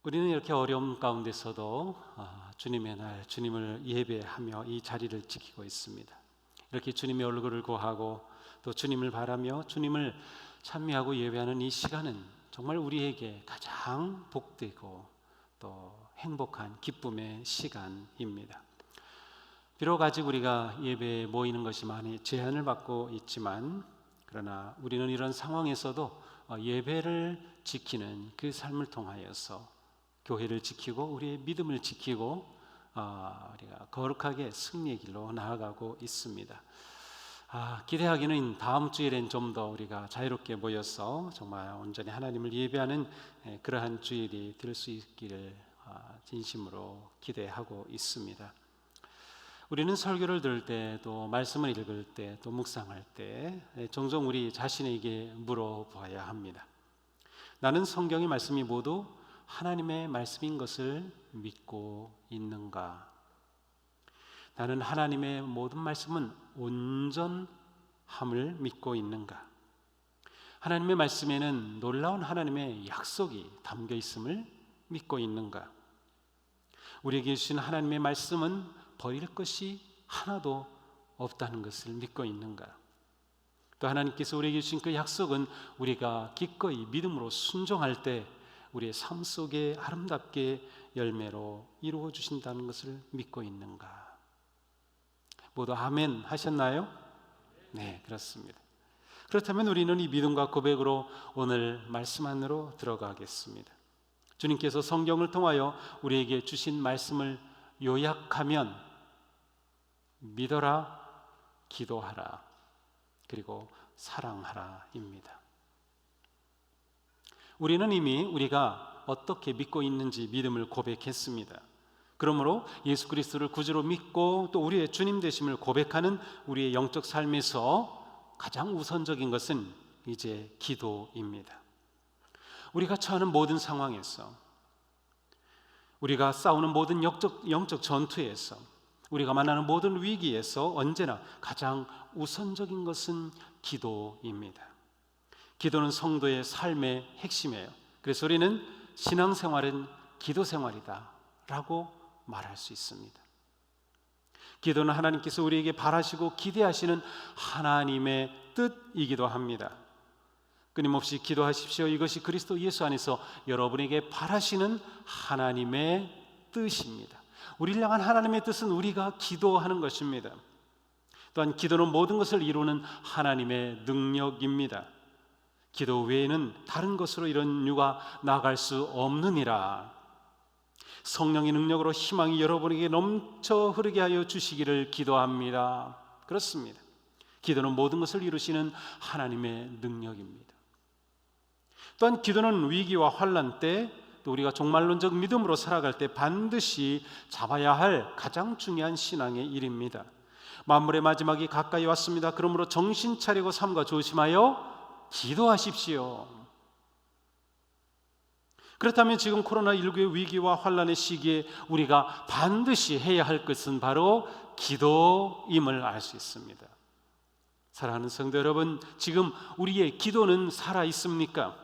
우리는 이렇게 어려움 가운데서도 주님의 날, 주님을 예배하며 이 자리를 지키고 있습니다. 이렇게 주님의 얼굴을 구하고 또 주님을 바라며 주님을 찬미하고 예배하는 이 시간은 정말 우리에게 가장 복되고 또 행복한 기쁨의 시간입니다. 비록 아직 우리가 예배에 모이는 것이 많이 제한을 받고 있지만, 그러나 우리는 이런 상황에서도 예배를 지키는 그 삶을 통하여서 교회를 지키고 우리의 믿음을 지키고 우리가 거룩하게 승리의 길로 나아가고 있습니다. 기대하기는 다음 주일엔 좀 더 우리가 자유롭게 모여서 정말 온전히 하나님을 예배하는 그러한 주일이 될 수 있기를 진심으로 기대하고 있습니다. 우리는 설교를 들을 때, 또 말씀을 읽을 때, 또 묵상할 때 종종 우리 자신에게 물어봐야 합니다. 나는 성경의 말씀이 모두 하나님의 말씀인 것을 믿고 있는가? 나는 하나님의 모든 말씀은 온전함을 믿고 있는가? 하나님의 말씀에는 놀라운 하나님의 약속이 담겨 있음을 믿고 있는가? 우리에게 주신 하나님의 말씀은 버릴 것이 하나도 없다는 것을 믿고 있는가? 또 하나님께서 우리에게 주신 그 약속은 우리가 기꺼이 믿음으로 순종할 때 우리의 삶 속에 아름답게 열매로 이루어 주신다는 것을 믿고 있는가? 모두 아멘 하셨나요? 네, 그렇습니다. 그렇다면 우리는 이 믿음과 고백으로 오늘 말씀 안으로 들어가겠습니다. 주님께서 성경을 통하여 우리에게 주신 말씀을 요약하면 믿어라, 기도하라, 그리고 사랑하라입니다. 우리는 이미 우리가 어떻게 믿고 있는지 믿음을 고백했습니다. 그러므로 예수 그리스도를 구주로 믿고 또 우리의 주님 되심을 고백하는 우리의 영적 삶에서 가장 우선적인 것은 이제 기도입니다. 우리가 처하는 모든 상황에서, 우리가 싸우는 모든 영적 전투에서, 우리가 만나는 모든 위기에서 언제나 가장 우선적인 것은 기도입니다. 기도는 성도의 삶의 핵심이에요. 그래서 우리는 신앙생활은 기도생활이다 라고 말할 수 있습니다. 기도는 하나님께서 우리에게 바라시고 기대하시는 하나님의 뜻이기도 합니다. 끊임없이 기도하십시오. 이것이 그리스도 예수 안에서 여러분에게 바라시는 하나님의 뜻입니다. 우리를 향한 하나님의 뜻은 우리가 기도하는 것입니다. 또한 기도는 모든 것을 이루는 하나님의 능력입니다. 기도 외에는 다른 것으로 이런 유가 나아갈 수 없느니라. 성령의 능력으로 희망이 여러분에게 넘쳐 흐르게 하여 주시기를 기도합니다. 그렇습니다. 기도는 모든 것을 이루시는 하나님의 능력입니다. 또한 기도는 위기와 환난 때, 또 우리가 종말론적 믿음으로 살아갈 때 반드시 잡아야 할 가장 중요한 신앙의 일입니다. 만물의 마지막이 가까이 왔습니다. 그러므로 정신 차리고 삼가 조심하여 기도하십시오. 그렇다면 지금 코로나19의 위기와 환난의 시기에 우리가 반드시 해야 할 것은 바로 기도임을 알 수 있습니다. 사랑하는 성도 여러분, 지금 우리의 기도는 살아 있습니까?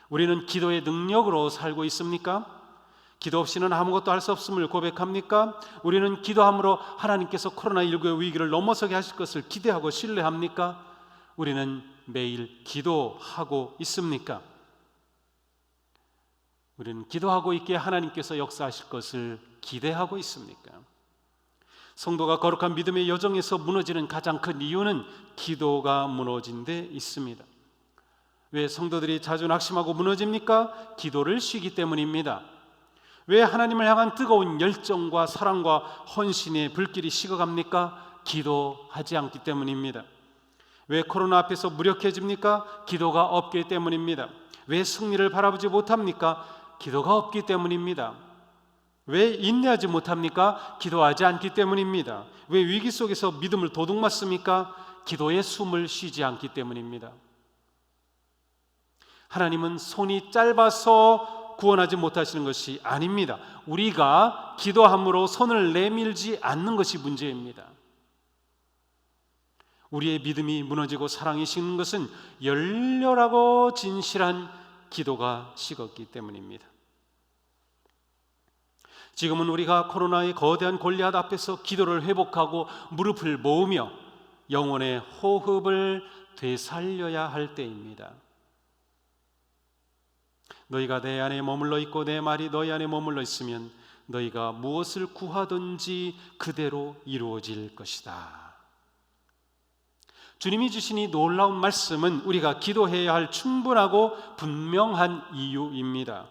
우리는 기도의 능력으로 살고 있습니까? 기도 없이는 아무것도 할 수 없음을 고백합니까? 우리는 기도함으로 하나님께서 코로나19의 위기를 넘어서게 하실 것을 기대하고 신뢰합니까? 우리는 매일 기도하고 있습니까? 우리는 기도하고 있기에 하나님께서 역사하실 것을 기대하고 있습니까? 성도가 거룩한 믿음의 여정에서 무너지는 가장 큰 이유는 기도가 무너진 데 있습니다. 왜 성도들이 자주 낙심하고 무너집니까? 기도를 쉬기 때문입니다. 왜 하나님을 향한 뜨거운 열정과 사랑과 헌신의 불길이 식어갑니까? 기도하지 않기 때문입니다. 왜 코로나 앞에서 무력해집니까? 기도가 없기 때문입니다. 왜 승리를 바라보지 못합니까? 기도가 없기 때문입니다. 왜 인내하지 못합니까? 기도하지 않기 때문입니다. 왜 위기 속에서 믿음을 도둑맞습니까? 기도의 숨을 쉬지 않기 때문입니다. 하나님은 손이 짧아서 구원하지 못하시는 것이 아닙니다. 우리가 기도함으로 손을 내밀지 않는 것이 문제입니다. 우리의 믿음이 무너지고 사랑이 식는 것은 열렬하고 진실한 기도가 식었기 때문입니다. 지금은 우리가 코로나의 거대한 골리앗 앞에서 기도를 회복하고 무릎을 모으며 영혼의 호흡을 되살려야 할 때입니다. 너희가 내 안에 머물러 있고 내 말이 너희 안에 머물러 있으면 너희가 무엇을 구하든지 그대로 이루어질 것이다. 주님이 주신 이 놀라운 말씀은 우리가 기도해야 할 충분하고 분명한 이유입니다.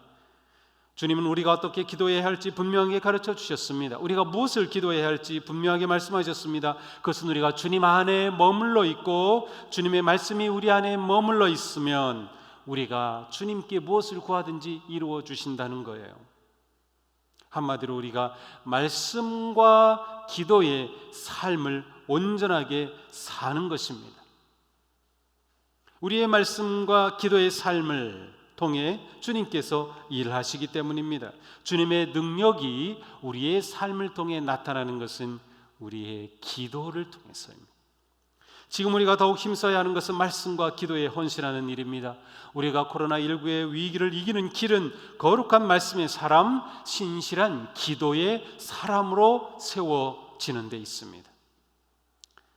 주님은 우리가 어떻게 기도해야 할지 분명하게 가르쳐 주셨습니다. 우리가 무엇을 기도해야 할지 분명하게 말씀하셨습니다. 그것은 우리가 주님 안에 머물러 있고 주님의 말씀이 우리 안에 머물러 있으면 우리가 주님께 무엇을 구하든지 이루어 주신다는 거예요. 한마디로 우리가 말씀과 기도의 삶을 온전하게 사는 것입니다. 우리의 말씀과 기도의 삶을 통해 주님께서 일하시기 때문입니다. 주님의 능력이 우리의 삶을 통해 나타나는 것은 우리의 기도를 통해서입니다. 지금 우리가 더욱 힘써야 하는 것은 말씀과 기도에 헌신하는 일입니다. 우리가 코로나19의 위기를 이기는 길은 거룩한 말씀의 사람, 신실한 기도의 사람으로 세워지는 데 있습니다.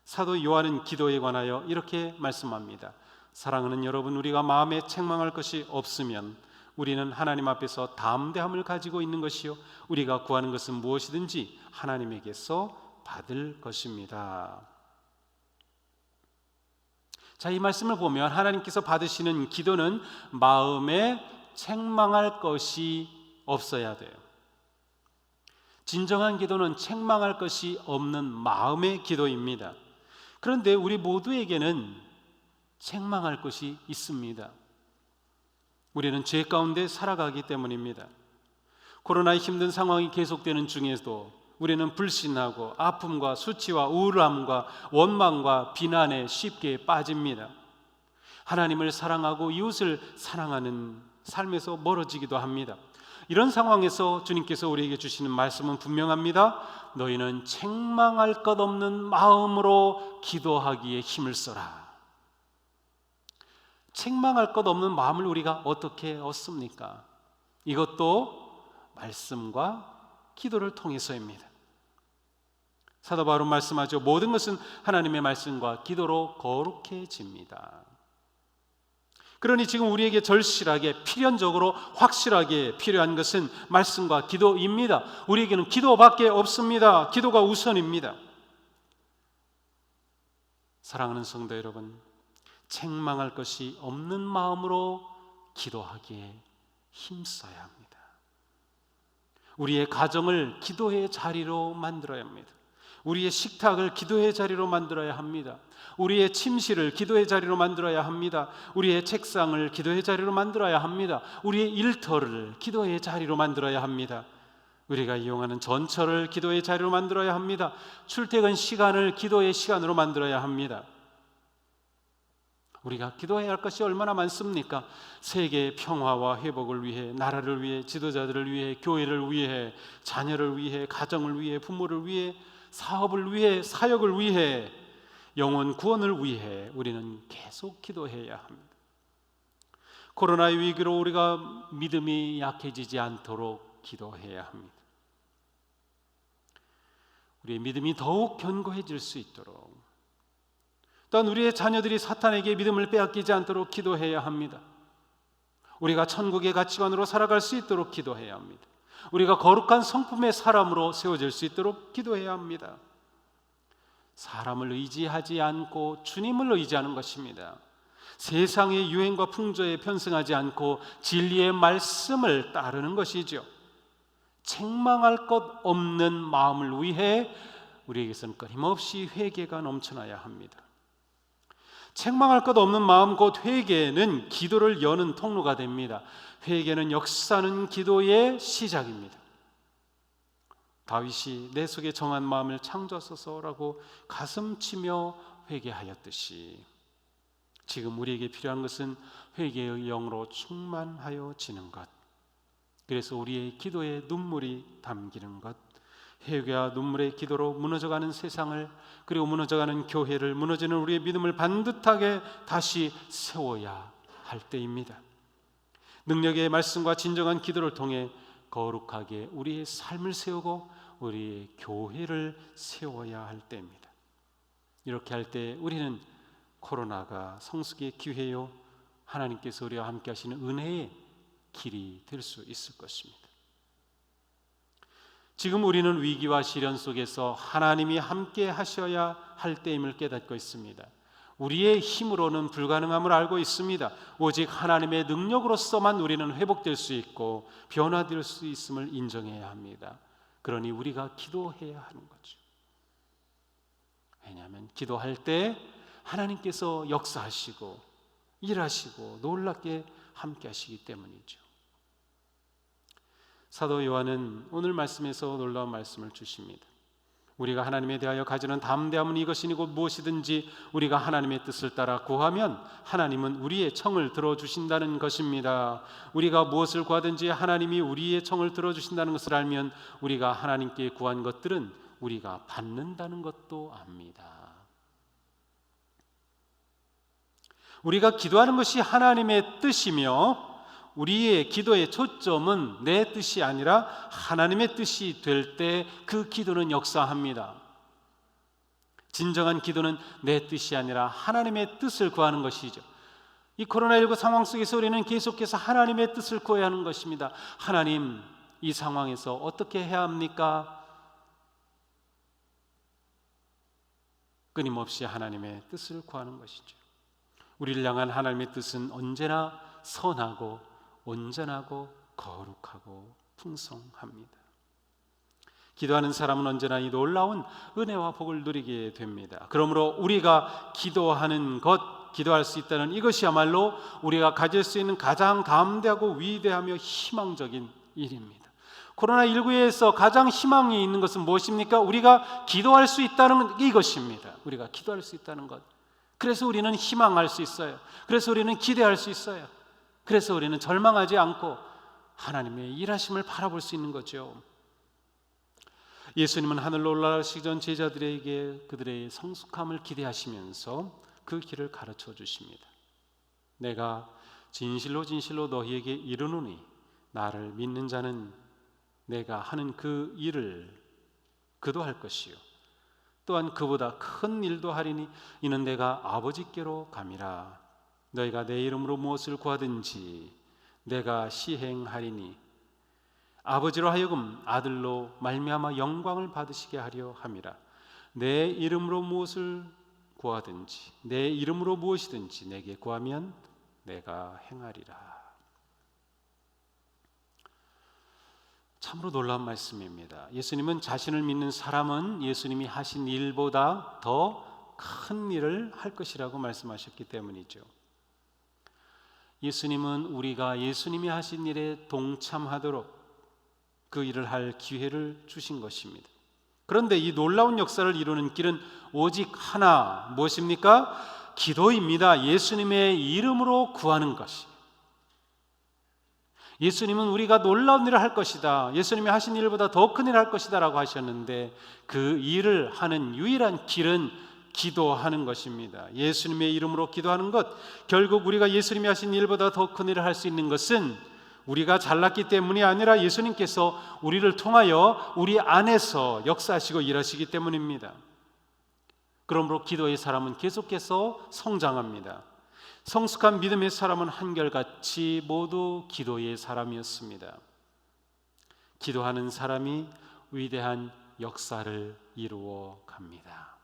사도 요한은 기도에 관하여 이렇게 말씀합니다. 사랑하는 여러분, 우리가 마음에 책망할 것이 없으면 우리는 하나님 앞에서 담대함을 가지고 있는 것이요 우리가 구하는 것은 무엇이든지 하나님에게서 받을 것입니다. 자, 이 말씀을 보면 하나님께서 받으시는 기도는 마음에 책망할 것이 없어야 돼요. 진정한 기도는 책망할 것이 없는 마음의 기도입니다. 그런데 우리 모두에게는 책망할 것이 있습니다. 우리는 죄 가운데 살아가기 때문입니다. 코로나의 힘든 상황이 계속되는 중에도 우리는 불신하고 아픔과 수치와 우울함과 원망과 비난에 쉽게 빠집니다. 하나님을 사랑하고 이웃을 사랑하는 삶에서 멀어지기도 합니다. 이런 상황에서 주님께서 우리에게 주시는 말씀은 분명합니다. 너희는 책망할 것 없는 마음으로 기도하기에 힘을 써라. 책망할 것 없는 마음을 우리가 어떻게 얻습니까? 이것도 말씀과 기도를 통해서입니다. 사도 바울은 말씀하죠. 모든 것은 하나님의 말씀과 기도로 거룩해집니다. 그러니 지금 우리에게 절실하게 필연적으로 확실하게 필요한 것은 말씀과 기도입니다. 우리에게는 기도밖에 없습니다. 기도가 우선입니다. 사랑하는 성도 여러분, 책망할 것이 없는 마음으로 기도하기에 힘써야 합니다. 우리의 가정을 기도의 자리로 만들어야 합니다. 우리의 식탁을 기도의 자리로 만들어야 합니다. 우리의 침실을 기도의 자리로 만들어야 합니다. 우리의 책상을 기도의 자리로 만들어야 합니다. 우리의 일터를 기도의 자리로 만들어야 합니다. 우리가 이용하는 전철을 기도의 자리로 만들어야 합니다. 출퇴근 시간을 기도의 시간으로 만들어야 합니다. 우리가 기도해야 할 것이 얼마나 많습니까? 세계의 평화와 회복을 위해, 나라를 위해, 지도자들을 위해, 교회를 위해, 자녀를 위해, 가정을 위해, 부모를 위해, 사업을 위해, 사역을 위해, 영혼 구원을 위해 우리는 계속 기도해야 합니다. 코로나의 위기로 우리가 믿음이 약해지지 않도록 기도해야 합니다. 우리의 믿음이 더욱 견고해질 수 있도록, 또한 우리의 자녀들이 사탄에게 믿음을 빼앗기지 않도록 기도해야 합니다. 우리가 천국의 가치관으로 살아갈 수 있도록 기도해야 합니다. 우리가 거룩한 성품의 사람으로 세워질 수 있도록 기도해야 합니다. 사람을 의지하지 않고 주님을 의지하는 것입니다. 세상의 유행과 풍조에 편승하지 않고 진리의 말씀을 따르는 것이죠. 책망할 것 없는 마음을 위해 우리에게서는 끊임없이 회개가 넘쳐나야 합니다. 책망할 것 없는 마음 곧 회개는 기도를 여는 통로가 됩니다. 회개는 역사는 기도의 시작입니다. 다윗이 내 속에 정한 마음을 창조하소서라고 가슴치며 회개하였듯이 지금 우리에게 필요한 것은 회개의 영으로 충만하여지는 것, 그래서 우리의 기도에 눈물이 담기는 것, 회개와 눈물의 기도로 무너져가는 세상을, 그리고 무너져가는 교회를, 무너지는 우리의 믿음을 반듯하게 다시 세워야 할 때입니다. 능력의 말씀과 진정한 기도를 통해 거룩하게 우리의 삶을 세우고 우리의 교회를 세워야 할 때입니다. 이렇게 할 때 우리는 코로나가 성숙의 기회요, 하나님께서 우리와 함께 하시는 은혜의 길이 될 수 있을 것입니다. 지금 우리는 위기와 시련 속에서 하나님이 함께 하셔야 할 때임을 깨닫고 있습니다. 우리의 힘으로는 불가능함을 알고 있습니다. 오직 하나님의 능력으로서만 우리는 회복될 수 있고 변화될 수 있음을 인정해야 합니다. 그러니 우리가 기도해야 하는 거죠. 왜냐하면 기도할 때 하나님께서 역사하시고 일하시고 놀랍게 함께 하시기 때문이죠. 사도 요한은 오늘 말씀에서 놀라운 말씀을 주십니다. 우리가 하나님에 대하여 가지는 담대함은 이것이니 곧 무엇이든지 우리가 하나님의 뜻을 따라 구하면 하나님은 우리의 청을 들어주신다는 것입니다. 우리가 무엇을 구하든지 하나님이 우리의 청을 들어주신다는 것을 알면 우리가 하나님께 구한 것들은 우리가 받는다는 것도 압니다. 우리가 기도하는 것이 하나님의 뜻이며 우리의 기도의 초점은 내 뜻이 아니라 하나님의 뜻이 될 때 그 기도는 역사합니다. 진정한 기도는 내 뜻이 아니라 하나님의 뜻을 구하는 것이죠. 이 코로나19 상황 속에서 우리는 계속해서 하나님의 뜻을 구해야 하는 것입니다. 하나님, 이 상황에서 어떻게 해야 합니까? 끊임없이 하나님의 뜻을 구하는 것이죠. 우리를 향한 하나님의 뜻은 언제나 선하고 온전하고 거룩하고 풍성합니다. 기도하는 사람은 언제나 이 놀라운 은혜와 복을 누리게 됩니다. 그러므로 우리가 기도하는 것, 기도할 수 있다는 이것이야말로 우리가 가질 수 있는 가장 담대하고 위대하며 희망적인 일입니다. 코로나19에서 가장 희망이 있는 것은 무엇입니까? 우리가 기도할 수 있다는 이것입니다. 우리가 기도할 수 있다는 것. 그래서 우리는 희망할 수 있어요. 그래서 우리는 기대할 수 있어요. 그래서 우리는 절망하지 않고 하나님의 일하심을 바라볼 수 있는 거죠. 예수님은 하늘로 올라가시기 전 제자들에게 그들의 성숙함을 기대하시면서 그 길을 가르쳐 주십니다. 내가 진실로 진실로 너희에게 이르노니 나를 믿는 자는 내가 하는 그 일을 그도 할 것이요 또한 그보다 큰 일도 하리니 이는 내가 아버지께로 감이라. 너희가 내 이름으로 무엇을 구하든지 내가 시행하리니 아버지로 하여금 아들로 말미암아 영광을 받으시게 하려 함이라. 내 이름으로 무엇을 구하든지 내 이름으로 무엇이든지 내게 구하면 내가 행하리라. 참으로 놀라운 말씀입니다. 예수님은 자신을 믿는 사람은 예수님이 하신 일보다 더 큰 일을 할 것이라고 말씀하셨기 때문이죠. 예수님은 우리가 예수님이 하신 일에 동참하도록 그 일을 할 기회를 주신 것입니다. 그런데 이 놀라운 역사를 이루는 길은 오직 하나, 무엇입니까? 기도입니다. 예수님의 이름으로 구하는 것이. 예수님은 우리가 놀라운 일을 할 것이다, 예수님이 하신 일보다 더 큰 일을 할 것이다 라고 하셨는데 그 일을 하는 유일한 길은 기도하는 것입니다. 예수님의 이름으로 기도하는 것, 결국 우리가 예수님이 하신 일보다 더 큰 일을 할 수 있는 것은 우리가 잘났기 때문이 아니라 예수님께서 우리를 통하여 우리 안에서 역사하시고 일하시기 때문입니다. 그러므로 기도의 사람은 계속해서 성장합니다. 성숙한 믿음의 사람은 한결같이 모두 기도의 사람이었습니다. 기도하는 사람이 위대한 역사를 이루어 갑니다.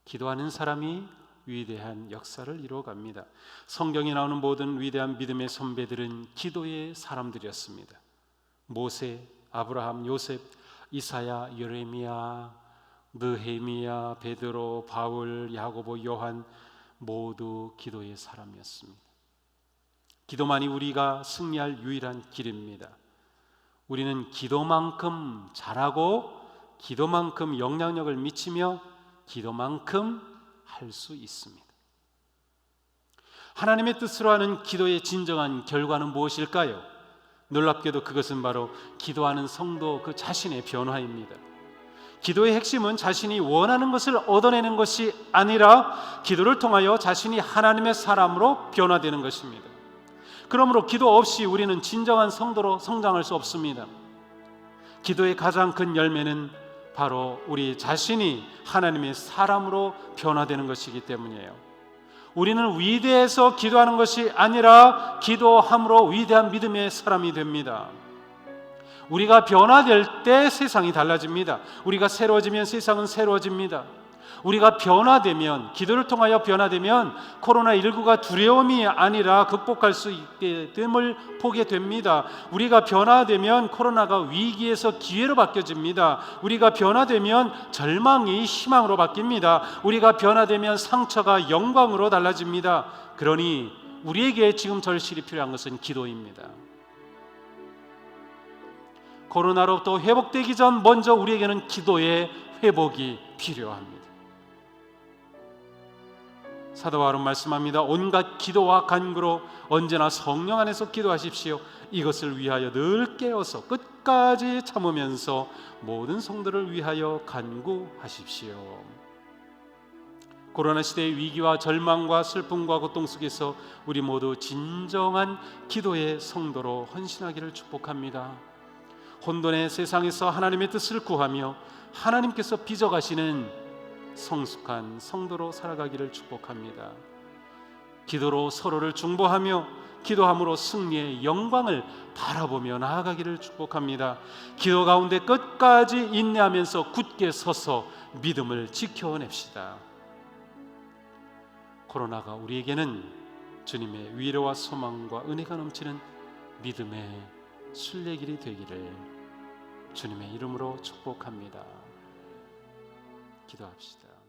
기도하는 사람이 위대한 역사를 이루어 갑니다. 성경에 나오는 모든 위대한 믿음의 선배들은 기도의 사람들이었습니다. 모세, 아브라함, 요셉, 이사야, 예레미야, 느헤미야, 베드로, 바울, 야고보, 요한 모두 기도의 사람이었습니다. 기도만이 우리가 승리할 유일한 길입니다. 우리는 기도만큼 잘하고 기도만큼 영향력을 미치며 기도만큼 할 수 있습니다. 하나님의 뜻으로 하는 기도의 진정한 결과는 무엇일까요? 놀랍게도 그것은 바로 기도하는 성도 그 자신의 변화입니다. 기도의 핵심은 자신이 원하는 것을 얻어내는 것이 아니라 기도를 통하여 자신이 하나님의 사람으로 변화되는 것입니다. 그러므로 기도 없이 우리는 진정한 성도로 성장할 수 없습니다. 기도의 가장 큰 열매는 바로 우리 자신이 하나님의 사람으로 변화되는 것이기 때문이에요. 우리는 위대해서 기도하는 것이 아니라 기도함으로 위대한 믿음의 사람이 됩니다. 우리가 변화될 때 세상이 달라집니다. 우리가 새로워지면 세상은 새로워집니다. 우리가 변화되면, 기도를 통하여 변화되면 코로나19가 두려움이 아니라 극복할 수 있게 됨을 보게 됩니다. 우리가 변화되면 코로나가 위기에서 기회로 바뀌어집니다. 우리가 변화되면 절망이 희망으로 바뀝니다. 우리가 변화되면 상처가 영광으로 달라집니다. 그러니 우리에게 지금 절실히 필요한 것은 기도입니다. 코로나로부터 회복되기 전 먼저 우리에게는 기도의 회복이 필요합니다. 사도 바울은 말씀합니다. 온갖 기도와 간구로 언제나 성령 안에서 기도하십시오. 이것을 위하여 늘 깨어서 끝까지 참으면서 모든 성도를 위하여 간구하십시오. 코로나 시대의 위기와 절망과 슬픔과 고통 속에서 우리 모두 진정한 기도의 성도로 헌신하기를 축복합니다. 혼돈의 세상에서 하나님의 뜻을 구하며 하나님께서 빚어가시는 성숙한 성도로 살아가기를 축복합니다. 기도로 서로를 중보하며 기도함으로 승리의 영광을 바라보며 나아가기를 축복합니다. 기도 가운데 끝까지 인내하면서 굳게 서서 믿음을 지켜냅시다. 코로나가 우리에게는 주님의 위로와 소망과 은혜가 넘치는 믿음의 순례길이 되기를 주님의 이름으로 축복합니다. 기도합시다.